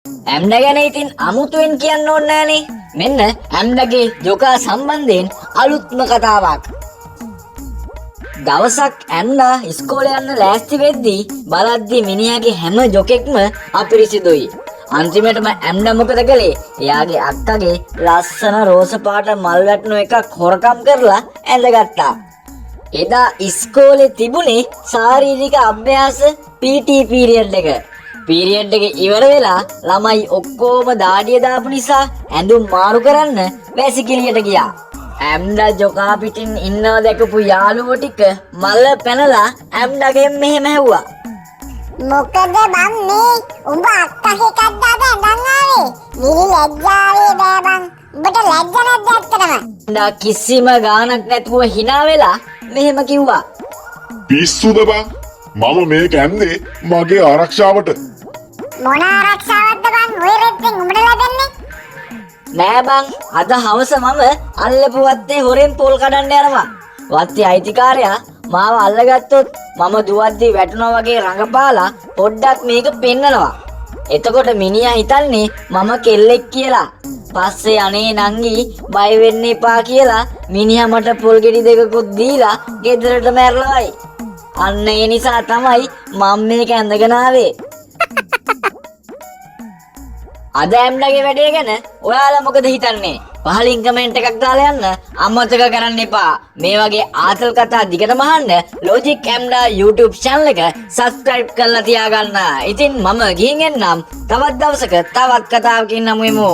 ඇම්ඩා ගැන ඉතින් අමුතුවෙන් කියන්න ඕනේ නෑනේ. මෙන්න ඇම්ඩාගේ ජොකා සම්බන්ධයෙන් අලුත්ම කතාවක්. දවසක් ඇම්ඩා ඉස්කෝලේ යන්න ලෑස්ති වෙද්දී බලද්දී මිනිහාගේ හැම ජොකෙක්ම අපිරිසිදුයි. අන්තිමටම ඇම්ඩා මොකද කළේ? එයාගේ අක්කගේ ලස්සන රෝස පාට මල් වැටුණු එකක් හොරකම් කරලා ඇඳගත්තා. එදා ඉස්කෝලේ තිබුණේ ශාරීරික අභ්‍යාස PT පීරියඩ් එක. පීරියඩ් එක ඉවර වෙලා ළමයි ඔක්කොම දාඩිය දාපු නිසා ඇඳුම් මාරු කරන්න වැසිකිළියට ගියා. ඇම්ඩා ජොකා පිටින් ඉන්නව දැකපු යාළුවෝ ටික මල්ල පැනලා ඇම්ඩාගෙන් මෙහෙම ඇහුවා. මොකද බං මේ උඹ අක්කගේ එකක් දාලා ඇඳන් ආවේ? නිලි ලැජ්ජාවේ බෑ බං. උඹට ලැජ්ජ නැද්ද ඇත්තටම? ඇම්ඩා කිසිම ගාණක් නැතුව hina වෙලා මෙහෙම කිව්වා. පිස්සුද බං? මම මේක ඇන්දේ මගේ ආරක්ෂාවට. මොන ආරක්ෂාවක්ද බං ඔය රෙද්දෙන් උඹට ලැබෙන්නේ? නෑ බං, අද හවස මම අල්ලපු වත්තේ හොරෙන් පොල් කඩන්න යනවා. වත්තේ අයිතිකාරයා මාව අල්ලගත්තොත් මම දුවද්දී වැටුණා වගේ රඟපාලා පොඩ්ඩක් මේක පෙන්නනවා. එතකොට මිනිහා හිතන්නේ මම කෙල්ලෙක් කියලා. පස්සේ අනේ නංගි බය වෙන්න එපා කියලා මිනිහා මට පොල් ගෙඩි දෙකකුත් දීලා ගෙදරට මැරලවයි. අන්න ඒ නිසා තමයි මම මේක ඇඳගෙන ආවේ. අද ඇම්ඩාගේ වැඩේ ගැන ඔයාලා මොකද හිතන්නේ? පහලින් කමෙන්ට් එකක් දාලා යන්න අමතක කරන්න එපා. මේ වගේ ආතල් කතා දිගටම අහන්න Logic ඇම්ඩා YouTube channel එක subscribe කරලා තියාගන්න. ඉතින් මම ගිහින් එන්නම්. තවත් දවසක තවත් කතාවකින් හමු වෙමු.